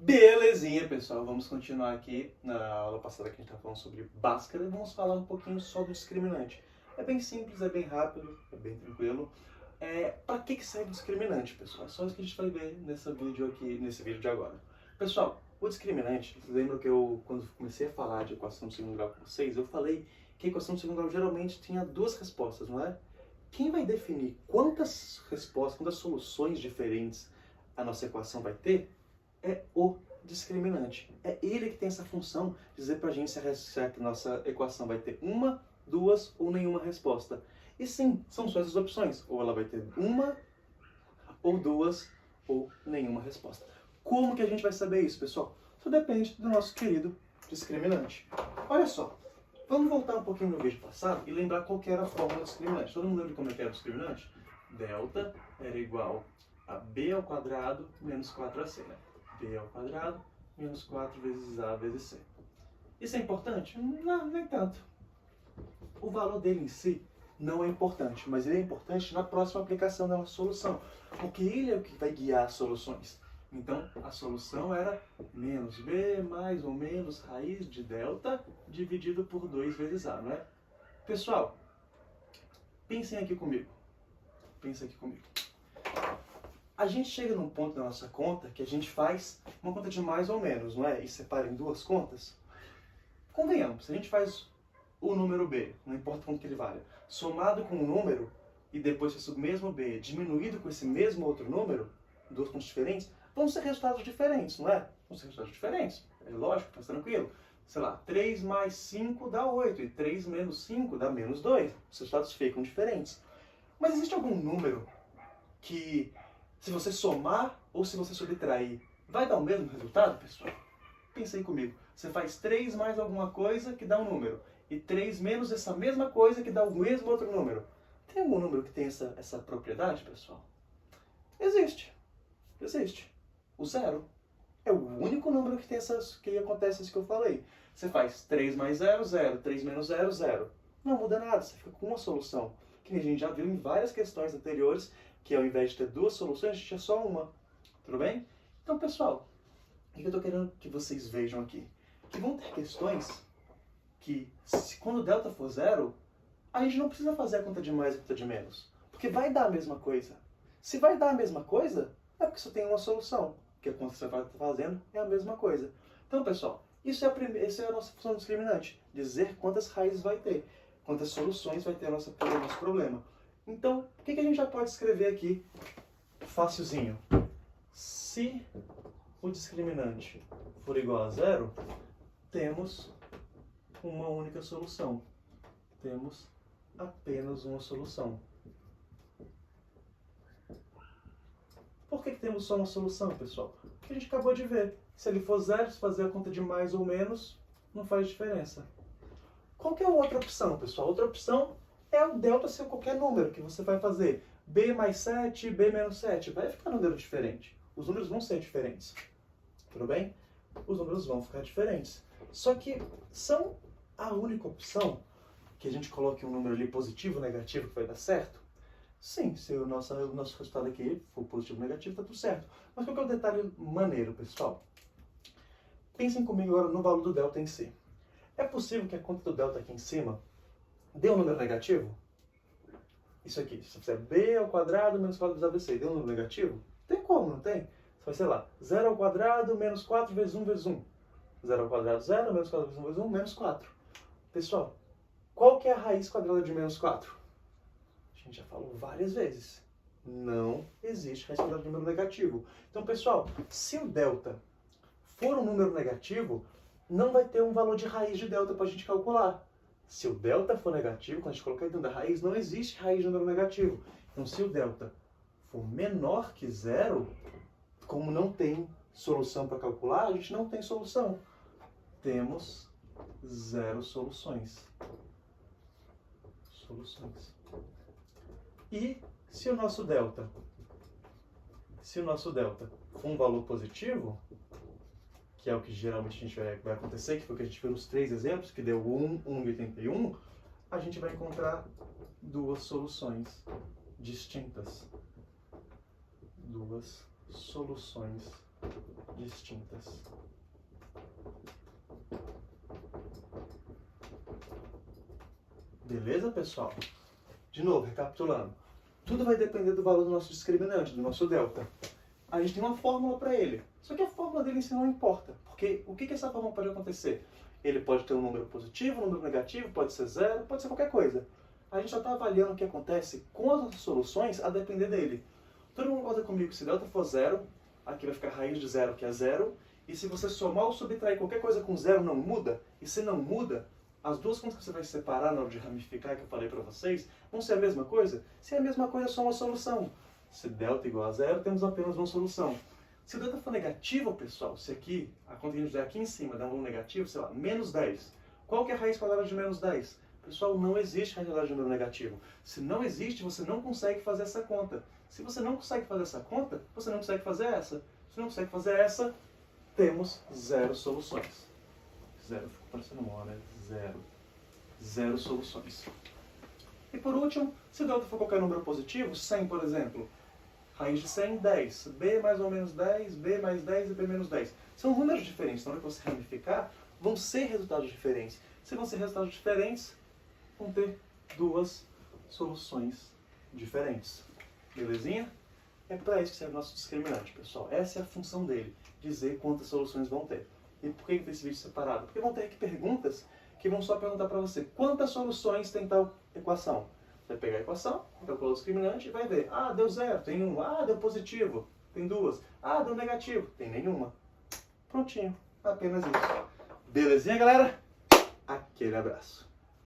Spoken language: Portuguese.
Belezinha, pessoal. Vamos continuar aqui na aula passada que a gente estava falando sobre Bhaskara e vamos falar um pouquinho só do discriminante. É bem simples, é bem rápido, é bem tranquilo. Para que serve o discriminante, pessoal? É só isso que a gente vai ver nesse vídeo de agora. Pessoal, o discriminante, vocês lembram que quando comecei a falar de equação de segundo grau com vocês, eu falei que a equação de segundo grau geralmente tinha duas respostas, não é? Quem vai definir quantas respostas, quantas soluções diferentes a nossa equação vai ter é o discriminante. É ele que tem essa função de dizer pra gente se a nossa equação vai ter uma, duas ou nenhuma resposta. E sim, são só essas opções. Ou ela vai ter uma, ou duas, ou nenhuma resposta. Como que a gente vai saber isso, pessoal? Isso depende do nosso querido discriminante. Olha só, vamos voltar um pouquinho no vídeo passado e lembrar qual que era a fórmula do discriminante. Todo mundo lembra como é que era o discriminante? Delta era igual a b ao quadrado menos 4ac, né? B ao quadrado menos 4 vezes A vezes C. Isso é importante? Não, nem tanto. O valor dele em si não é importante, mas ele é importante na próxima aplicação da nossa solução, porque ele é o que vai guiar as soluções. Então, a solução era menos B mais ou menos raiz de delta dividido por 2 vezes A, não é? Pessoal, pensem aqui comigo. Pensem aqui comigo. A gente chega num ponto da nossa conta que a gente faz uma conta de mais ou menos, não é? E separa em duas contas. Convenhamos, se a gente faz o número B, não importa quanto que ele valha, somado com um número, e depois esse mesmo B diminuído com esse mesmo outro número, duas contas diferentes, vão ser resultados diferentes, não é? Vão ser resultados diferentes, é lógico, tá tranquilo. Sei lá, 3 mais 5 dá 8, e 3 menos 5 dá menos 2. Os resultados ficam diferentes. Mas existe algum número que, se você somar ou se você subtrair, vai dar o mesmo resultado, pessoal? Pensa aí comigo. Você faz 3 mais alguma coisa que dá um número. E 3 menos essa mesma coisa que dá o mesmo outro número. Tem algum número que tem essa propriedade, pessoal? Existe. Existe. O zero. É o único número que tem que acontece isso que eu falei. Você faz 3 mais 0, 0. 3 menos 0, 0. Não muda nada, você fica com uma solução. Que a gente já viu em várias questões anteriores, que ao invés de ter duas soluções, a gente tinha só uma. Tudo bem? Então, pessoal, o que eu estou querendo que vocês vejam aqui? Que vão ter questões que, quando o delta for zero, a gente não precisa fazer a conta de mais e a conta de menos. Porque vai dar a mesma coisa. Se vai dar a mesma coisa, é porque só tem uma solução. Porque a conta que você vai estar fazendo é a mesma coisa. Então, pessoal, essa é a nossa função discriminante. Dizer quantas raízes vai ter. Quantas soluções vai ter o nosso problema. Então, o que a gente já pode escrever aqui? Facilzinho. Se o discriminante for igual a zero, temos uma única solução. Temos apenas uma solução. Por que temos só uma solução, pessoal? Porque a gente acabou de ver. Se ele for zero, se fazer a conta de mais ou menos, não faz diferença. Qual que é a outra opção, pessoal? Outra opção é o delta ser qualquer número que você vai fazer. B mais 7, B menos 7. Vai ficar número diferente. Os números vão ser diferentes. Tudo bem? Os números vão ficar diferentes. Só que são a única opção que a gente coloque um número ali positivo ou negativo que vai dar certo? Sim, se o nosso resultado aqui for positivo ou negativo, tá tudo certo. Mas qual que é o detalhe maneiro, pessoal? Pensem comigo agora no valor do delta em si. É possível que a conta do delta aqui em cima dê um número negativo? Isso aqui, se você fizer b ao quadrado menos 4 vezes ABC, deu um número negativo? Tem como, não tem? Você vai, sei lá, 0 ao quadrado menos 4 vezes 1 vezes 1. 0 ao quadrado, 0, menos 4 vezes 1 vezes 1, menos 4. Pessoal, qual que é a raiz quadrada de menos 4? A gente já falou várias vezes. Não existe raiz quadrada de número negativo. Então, pessoal, se o delta for um número negativo, não vai ter um valor de raiz de delta para a gente calcular. Se o delta for negativo, quando a gente colocar dentro da raiz, não existe raiz de número negativo. Então, se o delta for menor que zero, como não tem solução para calcular, a gente não tem solução. Temos zero soluções. E se o nosso delta for um valor positivo, que é o que geralmente a gente vai acontecer, que foi o que a gente viu nos 3 exemplos, que deu 1, 1 e 81, a gente vai encontrar duas soluções distintas. Duas soluções distintas. Beleza, pessoal? De novo, recapitulando. Tudo vai depender do valor do nosso discriminante, do nosso delta. A gente tem uma fórmula para ele. Só que a fórmula dele em si não importa. Porque o que essa fórmula pode acontecer? Ele pode ter um número positivo, um número negativo, pode ser zero, pode ser qualquer coisa. A gente só está avaliando o que acontece com as nossas soluções a depender dele. Todo mundo concorda comigo que se delta for zero, aqui vai ficar a raiz de zero, que é zero. E se você somar ou subtrair qualquer coisa com zero, não muda. E se não muda, as duas contas que você vai separar na hora de ramificar, que eu falei para vocês, vão ser a mesma coisa? Se é a mesma coisa, é só uma solução. Se delta igual a zero, temos apenas uma solução. Se o delta for negativo, pessoal, se aqui, a conta que a gente der aqui em cima dá um número negativo, sei lá, menos 10. Qual que é a raiz quadrada de menos 10? Pessoal, não existe raiz quadrada de número negativo. Se não existe, você não consegue fazer essa conta. Se você não consegue fazer essa conta, você não consegue fazer essa. Se não consegue fazer essa, temos zero soluções. Zero, ficou parecendo mal, né? Zero soluções. E por último, se o delta for qualquer número positivo, 100, por exemplo, raiz de 100, 10. B mais ou menos 10, B mais 10 e B menos 10. São números diferentes, na hora que você ramificar, vão ser resultados diferentes. Se vão ser resultados diferentes, vão ter duas soluções diferentes. Belezinha? É para isso que serve o nosso discriminante, pessoal. Essa é a função dele, dizer quantas soluções vão ter. E por que tem esse vídeo separado? Porque vão ter aqui perguntas que vão só perguntar para você quantas soluções tem tal equação. Você vai pegar a equação, calcular o discriminante e vai ver. Ah, deu zero, tem um. Ah, deu positivo, tem duas. Ah, deu negativo, tem nenhuma. Prontinho, apenas isso. Belezinha, galera? Aquele abraço.